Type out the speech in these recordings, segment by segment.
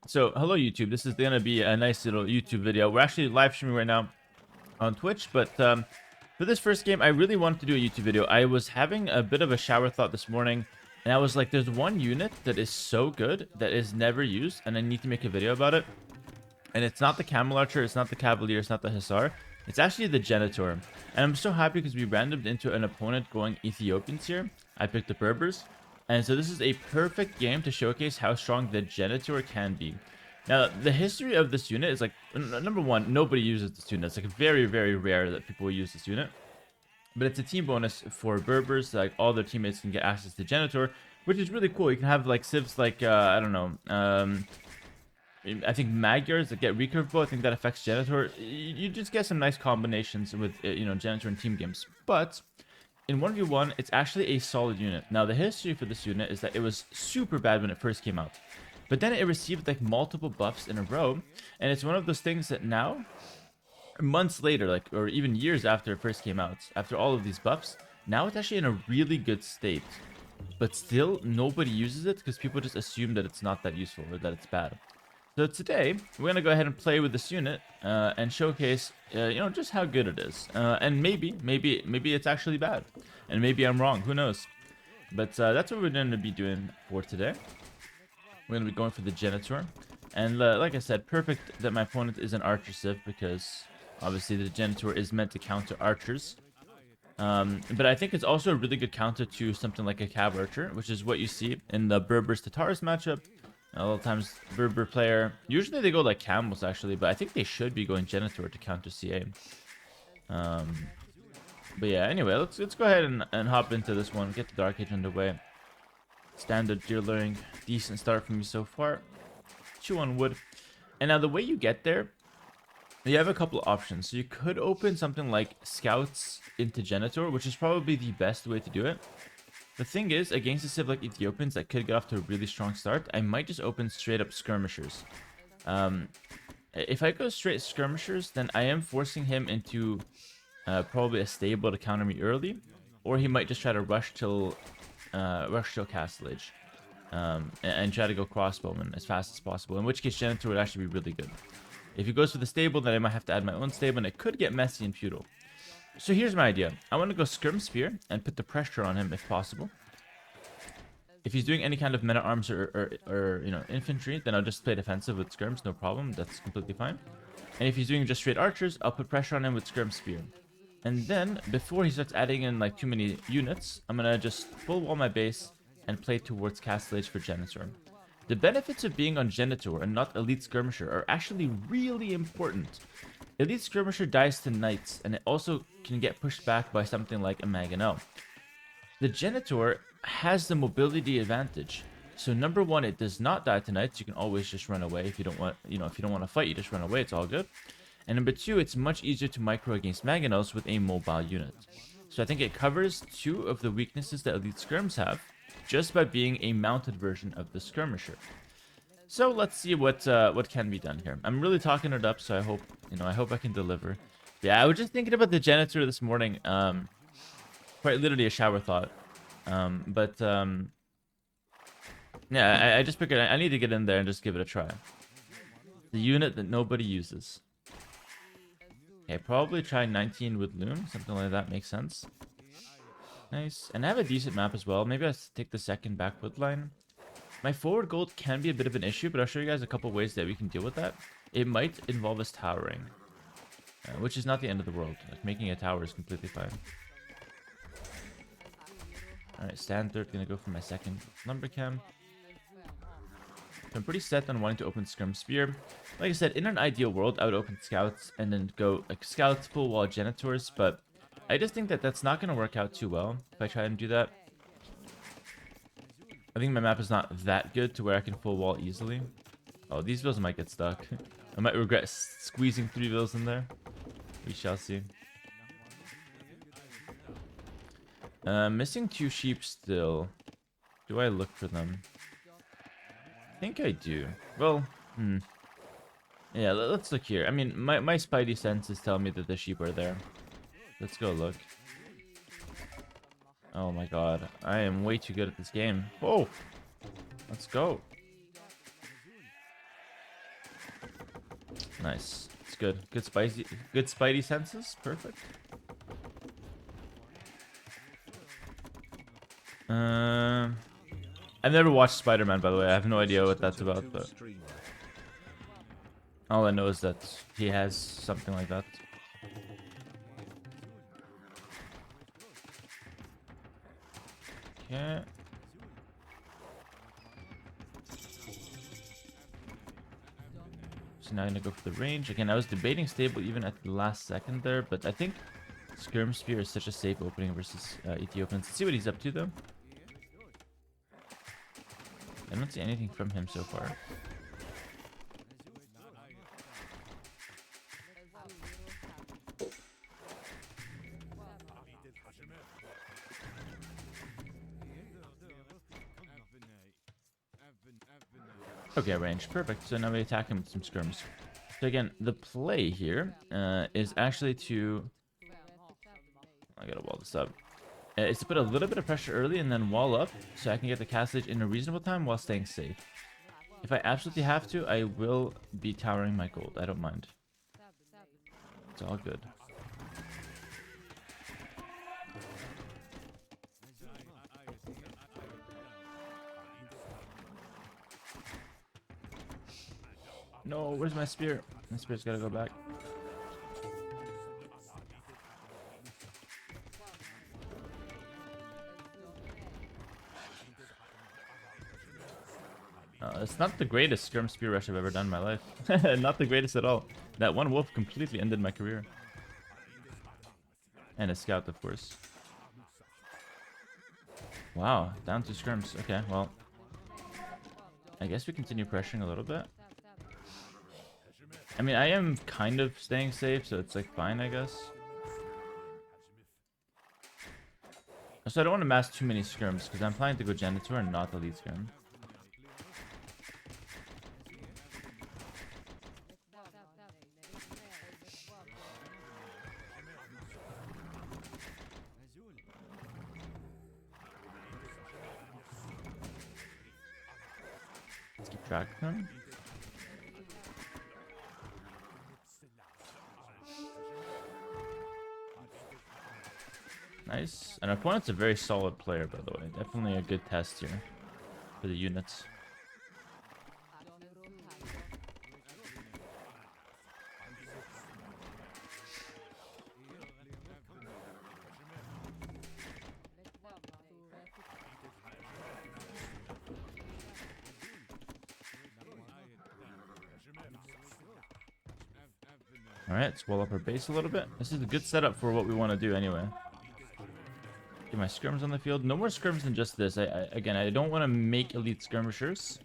So, hello YouTube. This is gonna be a nice little YouTube video. We're actually live streaming right now on Twitch, but for this first game, I really wanted to do a YouTube video. I was having a bit of a shower thought this morning, and I was like, there's one unit that is so good that is never used, and I need to make a video about it. And it's not the Camel Archer, it's not the Cavalier, it's not the Hussar. It's actually the Genitour. And I'm so happy because we randomed into an opponent going Ethiopians here. I picked the Berbers. And so this is a perfect game to showcase how strong the Genitour can be. Now, the history of this unit is like, number one, nobody uses this unit. It's like very, very rare that people use this unit. But it's a team bonus for Berbers. Like, all their teammates can get access to Genitour, which is really cool. You can have like civs like, I don't know, I think Magyars that get recurve bow. I think that affects Genitour. You just get some nice combinations with, Genitour in team games. But in 1v1, it's actually a solid unit. Now, the history for this unit is that it was super bad when it first came out. But then it received like multiple buffs in a row. And it's one of those things that now, months later, like, or even years after it first came out, after all of these buffs, now it's actually in a really good state. But still, nobody uses it because people just assume that it's not that useful or that it's bad. So today, we're going to go ahead and play with this unit and showcase, just how good it is. And maybe it's actually bad. And maybe I'm wrong. Who knows? But that's what we're going to be doing for today. We're going to be going for the Genitour. And like I said, perfect that my opponent is an Archer Civ because obviously the Genitour is meant to counter Archers. But I think it's also a really good counter to something like a Cav Archer, which is what you see in the Berbers Tatars matchup. A lot of times, Berber player, usually they go like Camels actually, but I think they should be going Genitour to counter CA. But yeah, anyway, let's go ahead and hop into this one, get the Dark Age underway. Standard deer luring, decent start for me so far. Chew on wood. And now the way you get there, you have a couple of options. So you could open something like Scouts into Genitour, which is probably the best way to do it. The thing is, against a civ like Ethiopians that could get off to a really strong start, I might just open straight up skirmishers. If I go straight skirmishers, then I am forcing him into probably a stable to counter me early, or he might just try to rush till Castle Age and try to go crossbowman as fast as possible. In which case, Genitour would actually be really good. If he goes for the stable, then I might have to add my own stable, and it could get messy in Feudal. So here's my idea. I want to go Skirm Spear and put the pressure on him if possible. If he's doing any kind of meta arms or infantry, then I'll just play defensive with Skirms, no problem. That's completely fine. And if he's doing just straight archers, I'll put pressure on him with Skirm Spear. And then, before he starts adding in like too many units, I'm going to just full wall my base and play towards Castle Age for Genitour. The benefits of being on Genitour and not Elite Skirmisher are actually really important. Elite Skirmisher dies to Knights, and it also can get pushed back by something like a Maganel. The Genitour has the mobility advantage. So number one, it does not die to Knights. You can always just run away if you don't want, if you don't want to fight, you just run away. It's all good. And number two, it's much easier to micro against Maganels with a mobile unit. So I think it covers two of the weaknesses that Elite Skirms have, just by being a mounted version of the Skirmisher. So let's see what can be done here. I'm really talking it up, so I hope I can deliver. Yeah, I was just thinking about the Genitour this morning. Quite literally a shower thought. Yeah, I just figured I need to get in there and just give it a try. The unit that nobody uses. Okay, probably try 19 with Loom. Something like that makes sense. Nice. And I have a decent map as well. Maybe I'll take the second backwood line. My forward gold can be a bit of an issue, but I'll show you guys a couple ways that we can deal with that. It might involve us towering, which is not the end of the world. Like, making a tower is completely fine. Alright, standard. Gonna go for my second lumber cam. So I'm pretty set on wanting to open Skirm Spear. Like I said, in an ideal world, I would open Scouts and then go like Scouts, full wall Genitours, but I just think that that's not going to work out too well if I try and do that. I think my map is not that good to where I can full wall easily. Oh, these vills might get stuck. I might regret squeezing 3 vills in there. We shall see. Missing 2 sheep still. Do I look for them? I think I do. Well, yeah, let's look here. I mean, my spidey senses tell me that the sheep are there. Let's go look. Oh my god. I am way too good at this game. Whoa! Let's go. Nice. It's good. Good spicy. Good spidey senses. Perfect. I've never watched Spider-Man, by the way. I have no idea what that's about, but all I know is that he has something like that. Okay. So now I'm gonna go for the range. Again, I was debating stable even at the last second there, but I think skirmisher is such a safe opening versus Ethiopians. Let's see what he's up to, though. I don't see anything from him so far. Okay, range. Perfect. So now we attack him with some skirms. So again, the play here is actually to... I gotta wall this up. Is to put a little bit of pressure early and then wall up so I can get the castage in a reasonable time while staying safe. If I absolutely have to, I will be towering my gold. I don't mind. It's all good. No, where's my spear? My spear's gotta go back. It's not the greatest skirm spear rush I've ever done in my life. Not the greatest at all. That one wolf completely ended my career. And a scout, of course. Wow, down 2 skirms. Okay, well, I guess we continue pressuring a little bit. I mean, I am kind of staying safe, so it's like fine, I guess. So I don't want to mass too many skirms because I'm planning to go Genitour and not the lead skirm. Let's keep track of him. Nice. And our opponent's a very solid player, by the way. Definitely a good test here for the units. Alright, let's wall up our base a little bit. This is a good setup for what we want to do anyway. Get my skirms on the field. No more skirms than just this. Again, I don't want to make elite skirmishers,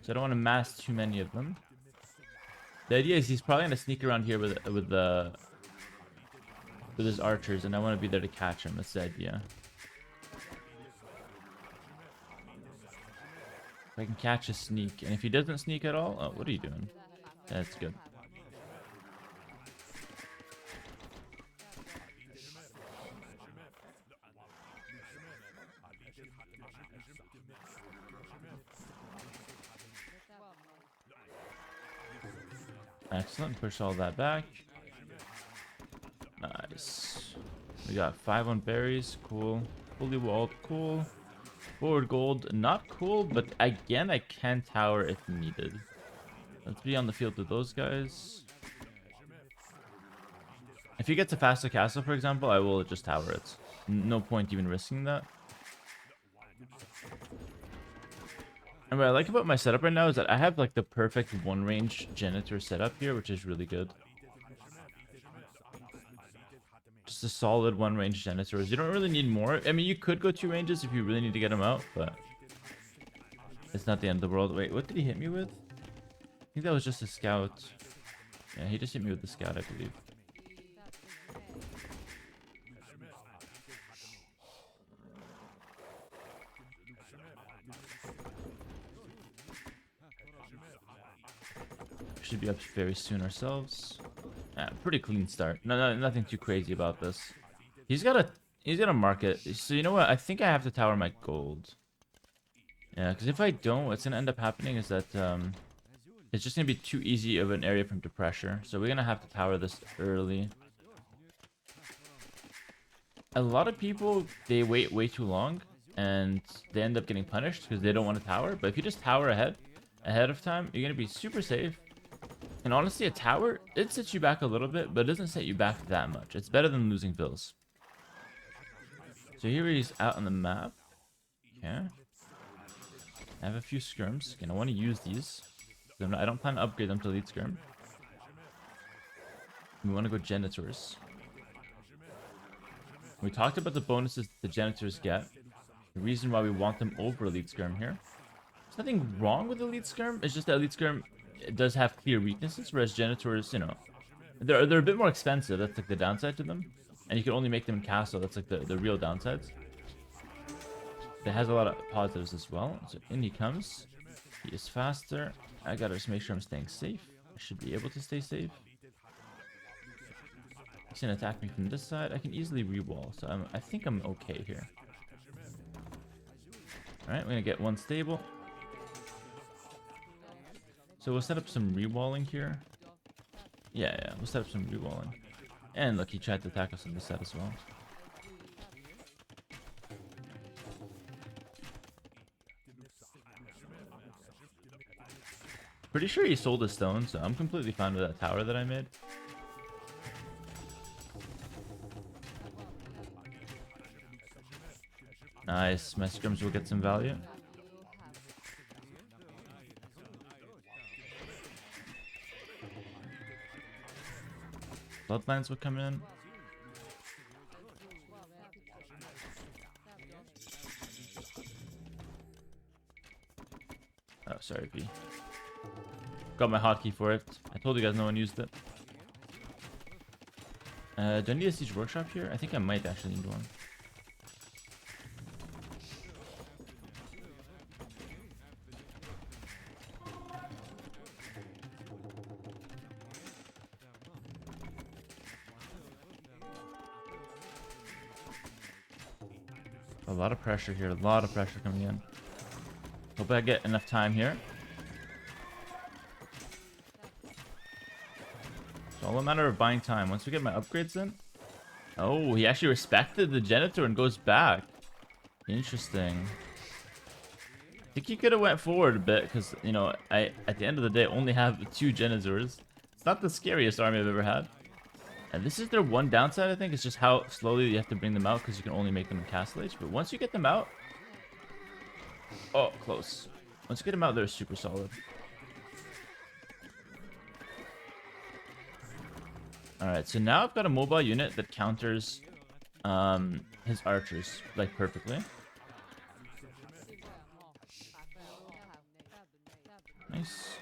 so I don't want to mass too many of them. The idea is he's probably going to sneak around here with his archers, and I want to be there to catch him. That's the idea. If I can catch a sneak, and if he doesn't sneak at all, oh, what are you doing? That's good. Excellent. Push all that back. Nice. We got 5 on berries. Cool. Fully walled. Cool. Forward gold. Not cool, but again, I can tower if needed. Let's be on the field with those guys. If he gets a faster castle, for example, I will just tower it. No point even risking that. And what I like about my setup right now is that I have like the perfect one-range Genitour setup here, which is really good. Just a solid one-range Genitours. You don't really need more. I mean, you could go 2 ranges if you really need to get them out, but it's not the end of the world. Wait, what did he hit me with? I think that was just a scout. Yeah, he just hit me with the scout, I believe. Should be up very soon ourselves. Pretty clean start. Nothing too crazy about this. He's gonna mark it. So you know what? I think I have to tower my gold. Yeah, because if I don't, what's gonna end up happening is that It's just going to be too easy of an area for him to pressure. So we're going to have to tower this early. A lot of people, they wait way too long. And they end up getting punished because they don't want to tower. But if you just tower ahead of time, you're going to be super safe. And honestly, a tower, it sets you back a little bit, but it doesn't set you back that much. It's better than losing bills. So here he's out on the map. Okay. I have a few skirms. Again, I want to use these. I don't plan to upgrade them to lead skirm. We want to go Genitours. We talked about the bonuses the Genitours get. The reason why we want them over Elite Skirm here. There's nothing wrong with Elite Skirm. It's just that Elite Skirm does have clear weaknesses, whereas Genitours, you know, they're a bit more expensive. That's like the downside to them. And you can only make them in castle. That's like the real downsides. It has a lot of positives as well. So in he comes. He is faster. I gotta just make sure I'm staying safe. I should be able to stay safe. He's gonna attack me from this side. I can easily re-wall, so I think I'm okay here. Alright, we're gonna get one stable. So we'll set up some re-walling here. Yeah, we'll set up some re-walling. And look, he tried to attack us on this side as well. Pretty sure he sold his stone, so I'm completely fine with that tower that I made. Nice, my scrims will get some value. Bloodlines will come in. Oh, sorry, P. Got my hotkey for it. I told you guys no one used it. Do I need a siege workshop here? I think I might actually need one. A lot of pressure here. A lot of pressure coming in. Hope I get enough time here. It's all a matter of buying time. Once we get my upgrades in. Oh, he actually respected the Genitour and goes back. Interesting. I think he could have went forward a bit because, you know, I at the end of the day only have 2 Genitours. It's not the scariest army I've ever had. And this is their one downside, I think. It's just how slowly you have to bring them out because you can only make them in Castle Age. But once you get them out... Oh, close. Once you get them out, they're super solid. Alright, so now I've got a mobile unit that counters his archers, like, perfectly. Nice.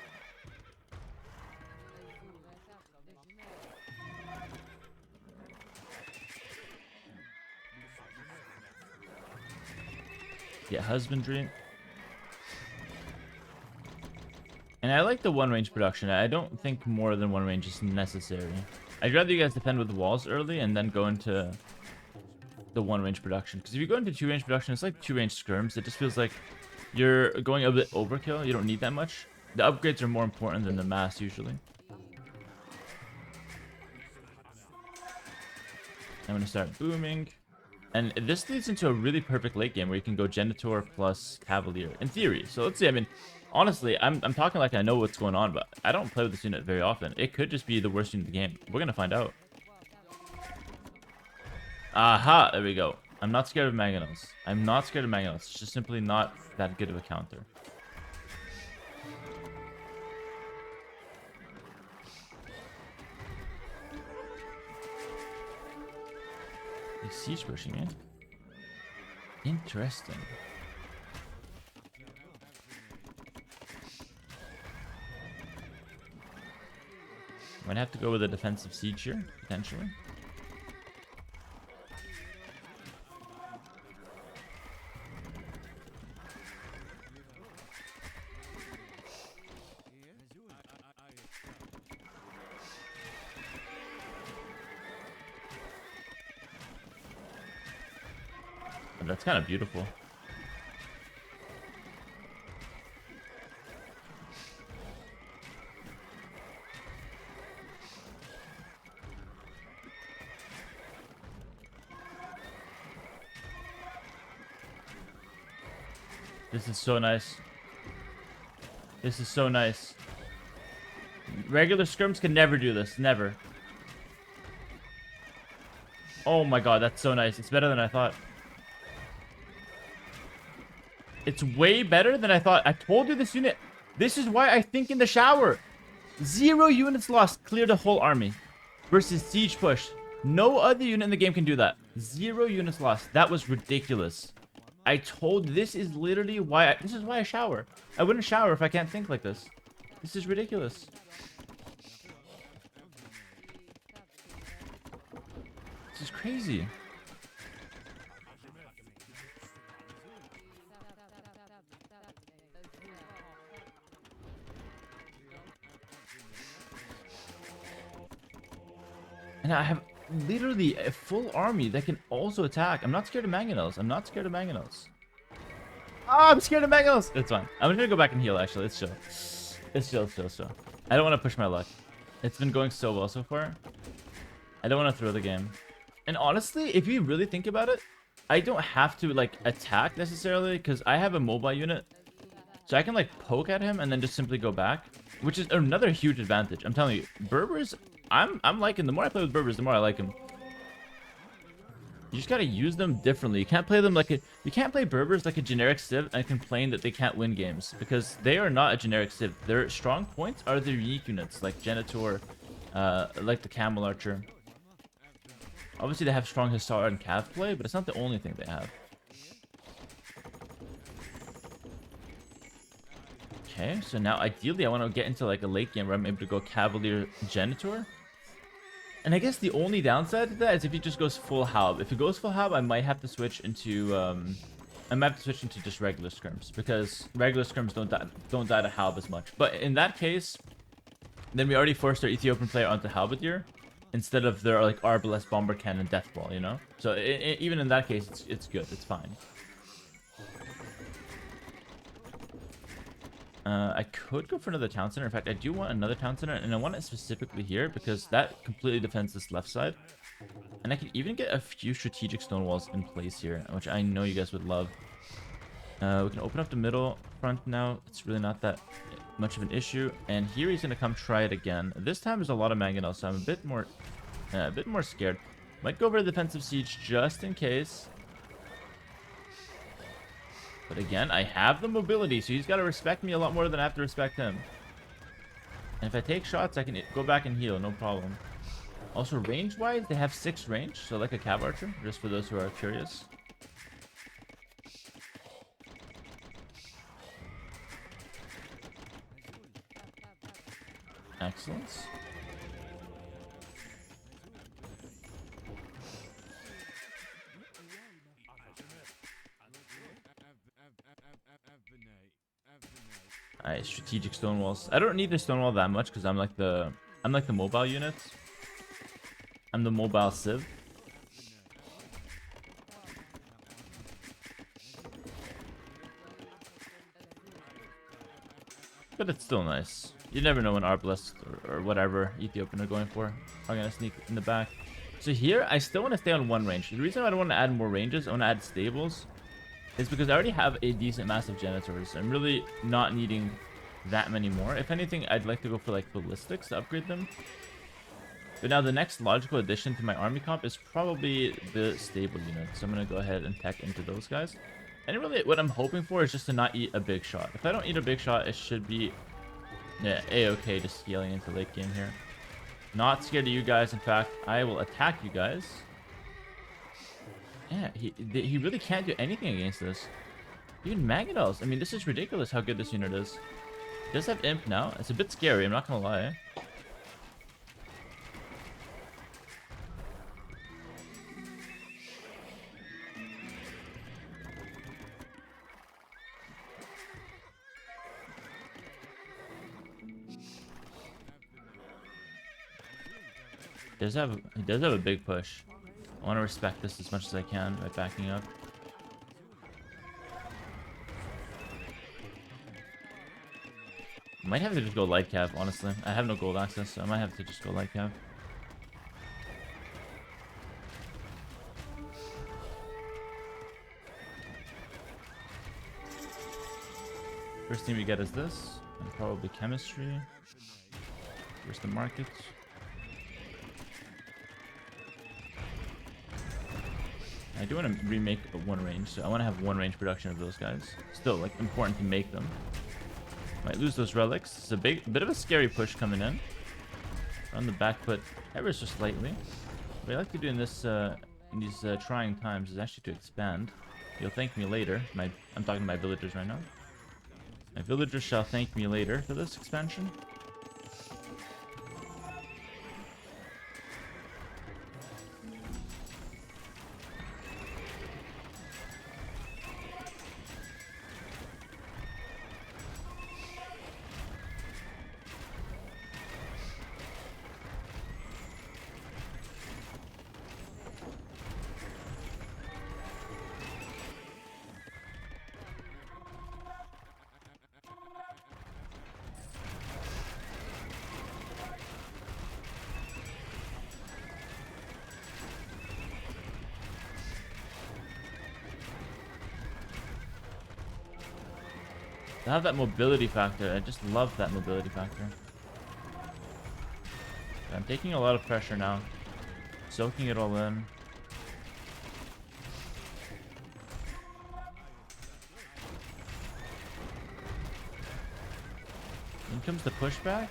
Get husbandry. And I like the one range production. I don't think more than one range is necessary. I'd rather you guys defend with walls early and then go into the one range production. Because if you go into 2 range production, it's like 2 range skirms. It just feels like you're going a bit overkill. You don't need that much. The upgrades are more important than the mass usually. I'm going to start booming. And this leads into a really perfect late game where you can go Genitour plus Cavalier, in theory. So let's see, I mean, honestly, I'm talking like I know what's going on, but I don't play with this unit very often. It could just be the worst unit in the game. We're going to find out. Aha, there we go. I'm not scared of Mangonels. I'm not scared of Mangonels. It's just simply not that good of a counter. He's siege pushing it. Interesting. Might have to go with a defensive siege here, potentially. That's kind of beautiful. This is so nice. This is so nice. Regular scrims can never do this. Never. Oh my god, that's so nice. It's better than I thought. It's way better than I thought. I told you this unit. This is why I think in the shower. 0 units lost. Cleared a whole army. Versus siege push. No other unit in the game can do that. 0 units lost. That was ridiculous. I told this is literally why this is why I shower. I wouldn't shower if I can't think like this. This is ridiculous. This is crazy. And I have literally a full army that can also attack. I'm not scared of mangonels. I'm not scared of mangonels. Ah, I'm scared of mangonels. It's fine. I'm gonna go back and heal, actually. It's chill. It's chill, chill, chill. I don't want to push my luck. It's been going so well so far. I don't want to throw the game. And honestly, if you really think about it, I don't have to, like, attack necessarily, because I have a mobile unit. So I can, like, poke at him and then just simply go back, which is another huge advantage. I'm telling you, Berbers... I'm liking, the more I play with Berbers, the more I like them. You just gotta use them differently. You can't play them like you can't play Berbers like a generic Civ and complain that they can't win games, because they are not a generic Civ. Their strong points are their unique units like Genitour, like the Camel Archer. Obviously they have strong Hussar and Cav play, but it's not the only thing they have. Okay, so now ideally I want to get into like a late game where I'm able to go Cavalier Genitour. And I guess the only downside to that is if he just goes full Haub. If he goes full Haub, I might have to switch into just regular scrims, because regular scrims don't die to Haub as much. But in that case, then we already forced our Ethiopian player onto Halberdier instead of their like Arbalest, Bomber Cannon, Death Ball, you know? So even in that case, it's good. It's fine. I could go for another town center. In fact, I do want another town center, and I want it specifically here because that completely defends this left side. And I can even get a few strategic stone walls in place here, which I know you guys would love. We can open up the middle front now. It's really not that much of an issue. And here he's gonna come try it again. This time there's a lot of mangonels, so I'm a bit more scared. Might go for a defensive siege just in case. But again, I have the mobility, so he's got to respect me a lot more than I have to respect him. And if I take shots, I can go back and heal, no problem. Also, range-wise, they have 6 range, so like a Cav Archer, just for those who are curious. Excellent. Alright, strategic stone walls. I don't need the stone wall that much because I'm like the mobile unit. I'm the mobile Civ. But it's still nice. You never know when Arbalest or whatever Ethiopian are going for. I'm gonna sneak in the back. So here, I still want to stay on 1 range. The reason I don't want to add more ranges, I want to add stables, is because I already have a decent massive Genitours. I'm really not needing that many more. If anything, I'd like to go for like ballistics to upgrade them. But now the next logical addition to my army comp is probably the stable unit. So I'm going to go ahead and tech into those guys. And really what I'm hoping for is just to not eat a big shot. If I don't eat a big shot, it should be a-okay just scaling into late game here. Not scared of you guys. In fact, I will attack you guys. Yeah, he really can't do anything against this. Even mangonels. I mean, this is ridiculous how good this unit is. He does have imp now. It's a bit scary, I'm not gonna lie. He does have a big push. I want to respect this as much as I can by backing up. Might have to just go light cav, honestly. I have no gold access, so I might have to just go light cav. First thing we get is this, and probably chemistry. Where's the market? I do want to remake one range, so I want to have one range production of those guys. Still, like, important to make them. Might lose those relics. It's a bit of a scary push coming in. On the back foot, ever so slightly. What I like to do in this, in these trying times is actually to expand. You'll thank me later. I'm talking to my villagers right now. My villagers shall thank me later for this expansion. To have that mobility factor, I just love that mobility factor. I'm taking a lot of pressure now. Soaking it all in. In comes the pushback.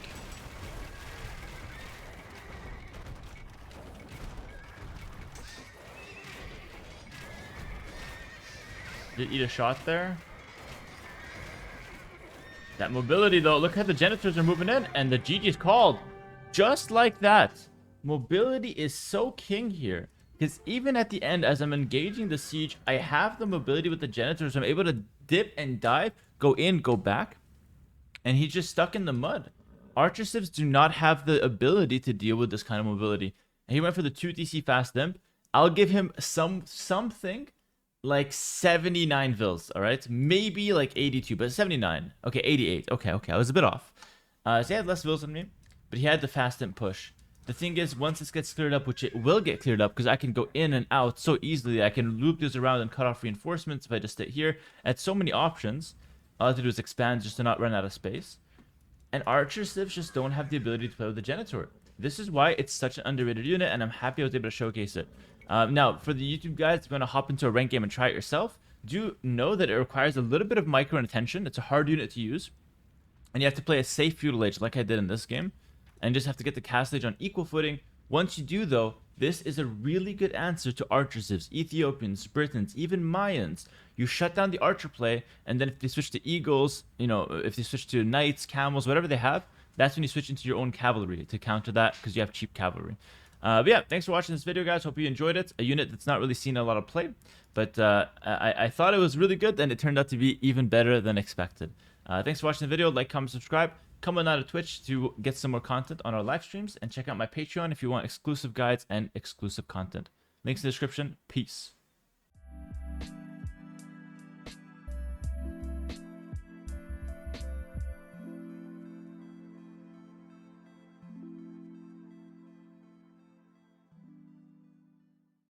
Did eat a shot there. That mobility, though, look how the Genitours are moving in, and the GG's called. Just like that. Mobility is so king here. Because even at the end, as I'm engaging the siege, I have the mobility with the Genitours. I'm able to dip and dive, go in, go back. And he's just stuck in the mud. Archer civs do not have the ability to deal with this kind of mobility. And he went for the 2 DC fast imp. I'll give him something like 79 vills, all right? Maybe like 82, but 79. Okay, 88. Okay, I was a bit off. So he had less vills than me, but he had the fast imp push. The thing is, once this gets cleared up, which it will get cleared up, because I can go in and out so easily, I can loop this around and cut off reinforcements if I just stay here. I had so many options. All I have to do is expand just to not run out of space. And Archer civs just don't have the ability to play with the Genitour. This is why it's such an underrated unit, and I'm happy I was able to showcase it. Now, for the YouTube guys, if you want to hop into a ranked game and try it yourself, do know that it requires a little bit of micro attention. It's a hard unit to use. And you have to play a safe Feudal Age like I did in this game. And just have to get the Castle Age on equal footing. Once you do, though, this is a really good answer to Archer civs, Ethiopians, Britons, even Mayans. You shut down the Archer play, and then if they switch to Eagles, you know, if they switch to Knights, Camels, whatever they have, that's when you switch into your own cavalry to counter that, because you have cheap cavalry. But yeah, thanks for watching this video, guys. Hope you enjoyed it. A unit that's not really seen a lot of play, but I thought it was really good, and it turned out to be even better than expected. Thanks for watching the video. Like, comment, subscribe. Come on out to Twitch to get some more content on our live streams, and check out my Patreon if you want exclusive guides and exclusive content. Links in the description. Peace.